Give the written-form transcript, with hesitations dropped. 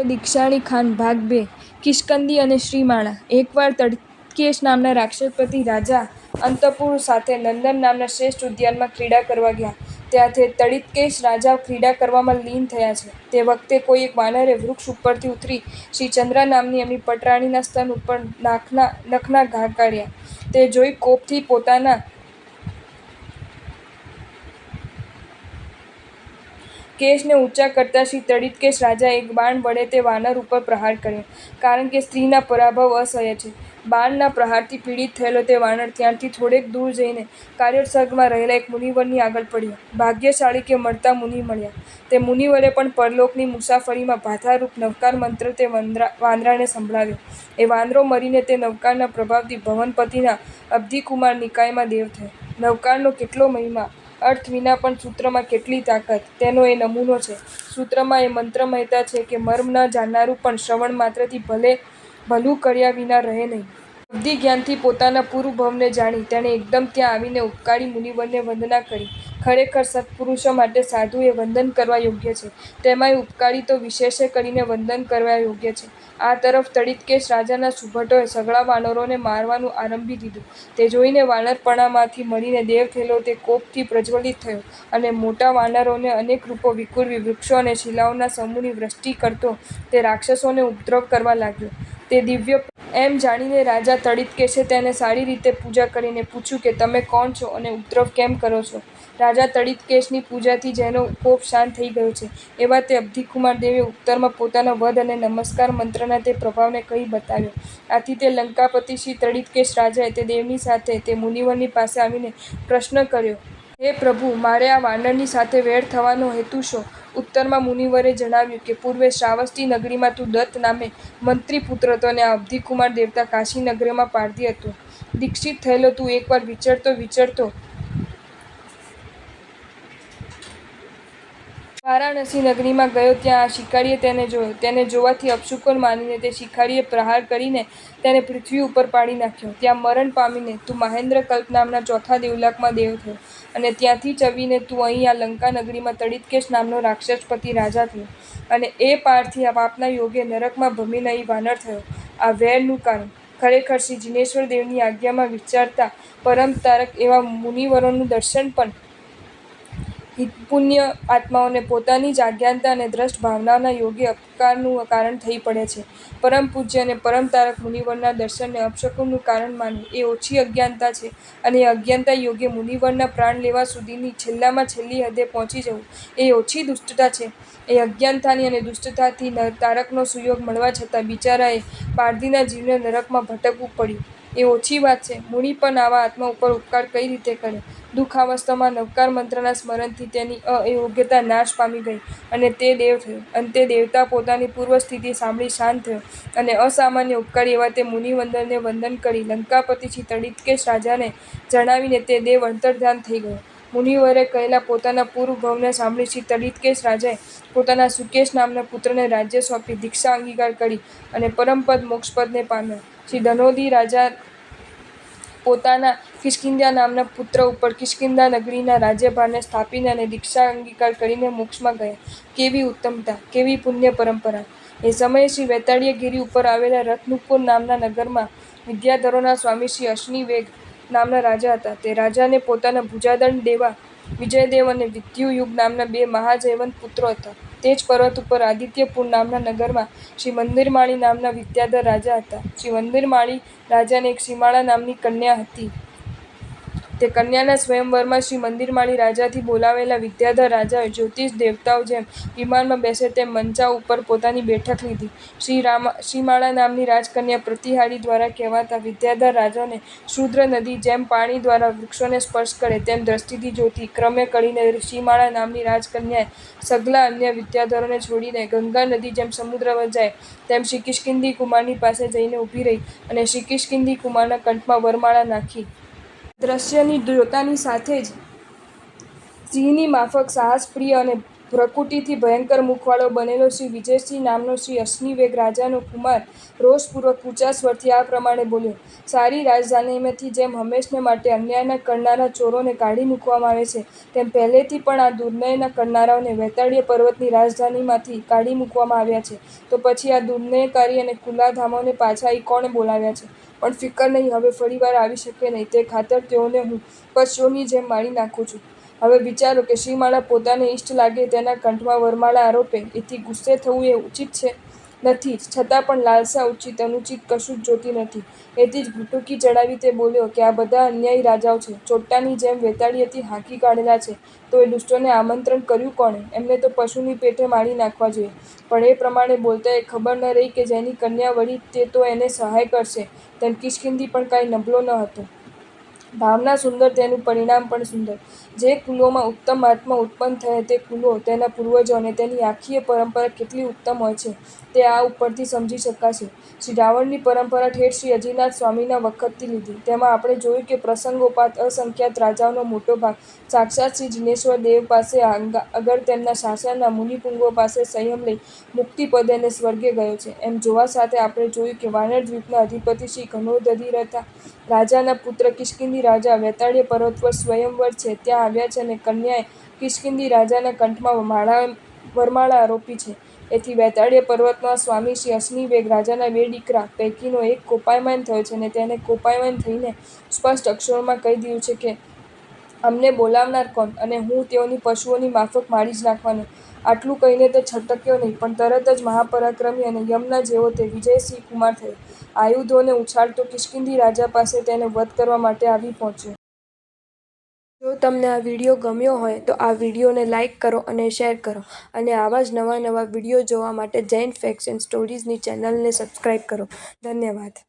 દીક્ષાણી ખાન ભાગ 2 કિષ્કંદી અને શ્રીમાળા. એકવાર તડકેશ નામના રાક્ષસપતિ રાજા અંતઃપુર સાથે નંદન નામના શ્રેષ્ઠ ઉદ્યાનમાં ક્રીડા કરવા ગયા. ત્યાંથી તડિતકેશ રાજા ક્રીડા કરવામાં લીન થયા છે. તે વખતે કોઈ એક વાનરે વૃક્ષ ઉપરથી ઉતરી શ્રી ચંદ્રા નામની એમની પટરાણીના સ્તન ઉપર નખના ઘા કાઢ્યા. તે જોઈ કોપથી પોતાના કેશને ઊંચા કરતા શ્રી તડિતકેશ રાજાએ એક બાણ વડે તે વાનર ઉપર પ્રહાર કર્યો. કારણ કે સ્ત્રીના પરાભવ અસહ્ય છે. બાણના પ્રહારથી પીડિત થયેલો તે વાનર ત્યાંથી થોડેક દૂર જઈને કાયોત્સર્ગમાં રહેલા એક મુનિવરની આગળ પડ્યો. ભાગ્યશાળી કે મળતા મુનિ મળ્યા. તે મુનિવરે પણ પરલોકની મુસાફરીમાં બાધારૂપ નવકાર મંત્ર તે વાંદરાને સંભળાવ્યો. એ વાંદરો મરીને તે નવકારના પ્રભાવથી ભવનપતિના અબ્ધિકુમાર નિકાયમાં દેવ થયો. નવકારનો કેટલો મહિમા! અર્થ વિના પણ સૂત્રમાં કેટલી તાકાત! તેનો એ નમૂનો છે. સૂત્રમાં એ મંત્રમયતા છે કે મર્મ ન જાણનારું પણ શ્રવણ માત્રથી ભલું કર્યા વિના રહે નહીં. અબ્ધિ જ્ઞાનથી પોતાના પૂર્વભવને જાણી તેણે એકદમ ત્યાં આવીને ઉપકારી મુનિવરને વંદના કરી. ખરેખર સત્પુરુષો માટે સાધુએ વંદન કરવા યોગ્ય છે. તેમાંય ઉપકારી તો વિશેષે કરીને વંદન કરવા યોગ્ય છે. આ તરફ તડિતકેશ રાજાના સુભટોએ સઘળા વાનરોને મારવાનું આરંભી દીધું. તે જોઈને વાનરપણામાંથી મરીને દેવ થયેલો તે કોપથી પ્રજ્વલિત થયો અને મોટા વાનરોને અનેક રૂપો વિખૂરવી વૃક્ષો અને શિલાઓના સમૂહની વૃષ્ટિ કરતો તે રાક્ષસોને ઉપદ્રવ કરવા લાગ્યો. તે દિવ્ય એમ જાણીને રાજા તડિતકેશે તેને સારી રીતે પૂજા કરીને પૂછ્યું કે તમે કોણ છો અને ઉપદ્રવ કેમ કરો છો? રાજા તડિતકેશની પૂજાથી જેનો કોપ શાંત થઈ ગયો છે એવા તે અબ્ધિકુમાર દેવે ઉત્તરમાં પોતાના વધ અને નમસ્કાર મંત્રના તે પ્રભાવને કહી બતાવ્યો. આથી તે લંકાપતિ શ્રી તડિતકેશ રાજાએ તે દેવની સાથે તે મુનિવરની પાસે આવીને પ્રશ્ન કર્યો, હે પ્રભુ, મારે આ વાનરની સાથે વેર થવાનો હેતુ શો? ઉત્તરમાં મુનિવરે જણાવ્યું કે પૂર્વે શ્રાવસ્તી નગરીમાં તું દત્ત નામે મંત્રી પુત્ર હતો અને આ અબ્ધિકુમાર દેવતા કાશી નગરમાં પારધી હતો. દીક્ષિત થયેલો તું એકવાર વિચરતો વારાણસી નગરીમાં ગયો. ત્યાં આ શિકારીએ તેને જોયો. તેને જોવાથી અપશુકન માનીને તે શિકારીએ પ્રહાર કરીને તેને પૃથ્વી ઉપર પાડી નાખ્યો. ત્યાં મરણ પામીને તું મહેન્દ્રકલ્પ નામના ચોથા દેવલોકમાં દેવ થયો અને ત્યાંથી ચવીને તું અહીં આ લંકા નગરીમાં તડિતકેશ નામનો રાક્ષસપતિ રાજા થયો અને એ પારથી આ પાપના યોગે નરકમાં ભમીને અહીં વાનર થયો. આ વેરનું કારણ ખરેખર શ્રી જિનેશ્વર દેવની આજ્ઞામાં વિચારતા પરમ તારક એવા મુનિવરોનું દર્શન પણ હિતપુણ્ય આત્માઓને પોતાની જ આજ્ઞાનતા અને દ્રષ્ટ ભાવનાના યોગે અપકારનું કારણ થઈ પડે છે. પરમ પૂજ્ય અને પરમ તારક મુનિવરના દર્શનને અપશુકનનું કારણ માનવું એ ઓછી અજ્ઞાનતા છે અને એ અજ્ઞાનતા યોગે મુનિવરના પ્રાણ લેવા સુધીની છેલ્લામાં છેલ્લી હદે પહોંચી જવું એ ઓછી દુષ્ટતા છે. એ અજ્ઞાનતાની અને દુષ્ટતાથી તારકનો સુયોગ મળવા છતાં બિચારાએ પારધીના જીવને નરકમાં ભટકવું પડ્યું એ ઓછી વાત છે. મુનિ પણ આવા આત્મા ઉપર ઉપકાર કઈ રીતે કરે? દુઃખાવસ્થામાં નવકાર મંત્રના સ્મરણથી તેની અયોગ્યતા નાશ પામી ગઈ અને તે દેવ થયો. અંતે દેવતા પોતાની પૂર્વ સ્થિતિ સાંભળી શાંત થયો અને અસામાન્ય ઉપકારી એવા તે મુનિવરને વંદન કરી લંકાપતિ શ્રી તડિતકેશ રાજાને જણાવીને તે દેવ અંતર્ધાન થઈ ગયો. મુનિવરે કહેલા પોતાના પૂર્વભવને સાંભળી શ્રી તડિતકેશ રાજાએ પોતાના સુકેશ નામના પુત્રને રાજ્ય સોંપી દીક્ષા અંગીકાર કરી અને પરમપદ મોક્ષપદને પામ્યા. શ્રી ધનોધી રાજા પોતાના કિષ્કિંધા નામના પુત્ર ઉપર કિષ્કિંધા નગરીના રાજ્યભારને સ્થાપીને અને દીક્ષા અંગીકાર કરીને મોક્ષમાં ગયા. કેવી ઉત્તમતા! કેવી પુણ્ય પરંપરા! એ સમયે શ્રી વૈતરણ્યગિરી ઉપર આવેલા રત્નપુર નામના નગરમાં વિદ્યાધરોના સ્વામી શ્રી અશ્નિવેગ નામના રાજા હતા. તે રાજાને પોતાના ભુજાદંડ દેવા વિજયદેવ અને વિદ્યુયુગ નામના બે મહાજયવંત પુત્રો હતા. તે જ પર્વત ઉપર આદિત્યપુર નામના નગરમાં શ્રી મંદિરમાળી નામના વિદ્યાધર રાજા હતા. શ્રી મંદિરમાળી રાજાને એક શ્રીમાળા નામની કન્યા હતી. તે કન્યાના સ્વયંવરમાં શ્રી મંદિરમાળી રાજાથી બોલાવેલા વિદ્યાધર રાજાએ જ્યોતિષ દેવતાઓ જેમ વિમાનમાં બેસે તેમ મંચા ઉપર પોતાની બેઠક લીધી. શ્રીમાળા નામની રાજકન્યા પ્રતિહારી દ્વારા કહેવાતા વિદ્યાધર રાજાને શુદ્ર નદી જેમ પાણી દ્વારા વૃક્ષોને સ્પર્શ કરે તેમ દ્રષ્ટિથી જોતી ક્રમે કરીને શ્રીમાળા નામની રાજકન્યાએ સઘળા અન્ય વિદ્યાધરોને છોડીને ગંગા નદી જેમ સમુદ્રમાં જાય તેમ શ્રી કિષ્કિંધી કુમારની પાસે જઈને ઊભી રહી અને શ્રી કિષ્કિંધી કુમારના કંઠમાં વરમાળા નાખી. દ્રશ્યની જોતાની સાથે જ સિંહની માફક સાહસપ્રિય અને ભ્રકુટીથી ભયંકર મુખવાળો બનેલો શ્રી વિજયસિંહ નામનો શ્રી અશ્નિવેગ રાજાનો કુમાર રોષપૂર્વક ઊંચા સ્વરથી આ પ્રમાણે બોલ્યો: સારી રાજધાનીમાંથી જેમ હંમેશને માટે અન્યાયના કરનારા ચોરોને કાઢી મૂકવામાં આવે છે, તેમ પહેલેથી પણ આ દુર્નયના કરનારાઓને વૈતાળીય પર્વતની રાજધાનીમાંથી કાઢી મૂકવામાં આવ્યા છે. તો પછી આ દુર્નયકારી અને કુલાધામોને પાછા અહીં કોણે બોલાવ્યા છે? પણ ફિકર નહીં, હવે ફરીવાર આવી શકે નહીં, તે ખાતર તેઓને હું પશુઓની જેમ મારી નાખું છું. હવે વિચારો કે શ્રીમાળા પોતાને ઇષ્ટ લાગે તેના કંઠમાં વરમાળા આરોપે, એથી ગુસ્સે થવું એ ઉચિત છે? નથી જ. છતાં પણ લાલસા ઉચિત અનુચિત કશું જ જોતી નથી. એથી જ ટૂંકી ચડાવી તે બોલ્યો કે આ બધા અન્યાયી રાજાઓ છે, ચોટ્ટાની જેમ વૈતાળીએથી હાંકી કાઢેલા છે. તો એ દુષ્ટોને આમંત્રણ કર્યું કોણે? એમને તો પશુની પેઠે મારી નાખવા જોઈએ. પણ એ પ્રમાણે બોલતા એ ખબર ન રહી કે જેની કન્યા વળી તે તો એને સહાય કરશે, તેમ કિષ્કિંધી પણ કાંઈ નબળો ન હતો. ભાવના સુંદર, તેનું પરિણામ પણ સુંદર. જે કુલોમાં ઉત્તમ આત્મા ઉત્પન્ન થયા તે કુલો, તેના પૂર્વજો અને તેની આખીય પરંપરા કેટલી ઉત્તમ હોય છે, તે આ ઉપરથી સમજી શકાશે. શ્રી રાવણની પરંપરા ઠેઠ શ્રી અજીનાથ સ્વામીના વખતથી લીધી. તેમાં આપણે જોયું કે પ્રસંગોપાત અસંખ્યાત રાજાઓનો મોટો ભાગ સાક્ષાત શ્રી જિનેશ્વર દેવ પાસે અગર તેમના શાસનના મુનિપુંગવો પાસે સંયમ લઈ મુક્તિપદે અને સ્વર્ગે ગયો છે. એમ જોવા સાથે આપણે જોયું કે વાનર દ્વીપના અધિપતિ શ્રી ઘનોદધિરથા રાજાના પુત્ર કિષ્કિંધી રાજા વૈતાળીય પર્વત પર સ્વયંવર છે ત્યાં આવ્યા છે અને કન્યાએ કિષ્કિંધી રાજાના કંઠમાં વરમાળા આરોપી છે. એથી વૈતાળીય પર્વતનો આ સ્વામી શ્રી અશ્નિવેગ રાજાના 2 દીકરા પૈકીનો એક કોપાયમાન થયો છે અને તેને કોપાયમાન થઈને સ્પષ્ટ અક્ષરોમાં કહી દીધું છે કે અમને બોલાવનાર કોણ? અને હું તેઓની પશુઓની માફક મારી જ નાખવાનો. આટલું કહીને તે છટક્યો નહીં, પણ તરત જ મહાપરાક્રમી અને યમના જેવો તે વિજયસિંહ કુમાર થયો. આયુધોને ઉછાળતો કિષ્કિંધી રાજા પાસે તેને વધ કરવા માટે આવી પહોંચ્યો. જો તમને આ વિડીયો ગમ્યો હોય તો આ વિડીયોને લાઇક કરો અને શેર કરો, અને આવા જ નવા વિડીયો જોવા માટે જૈન ફેક્ટ્સ એન્ડ સ્ટોરીઝની ચેનલને સબસ્ક્રાઈબ કરો. ધન્યવાદ.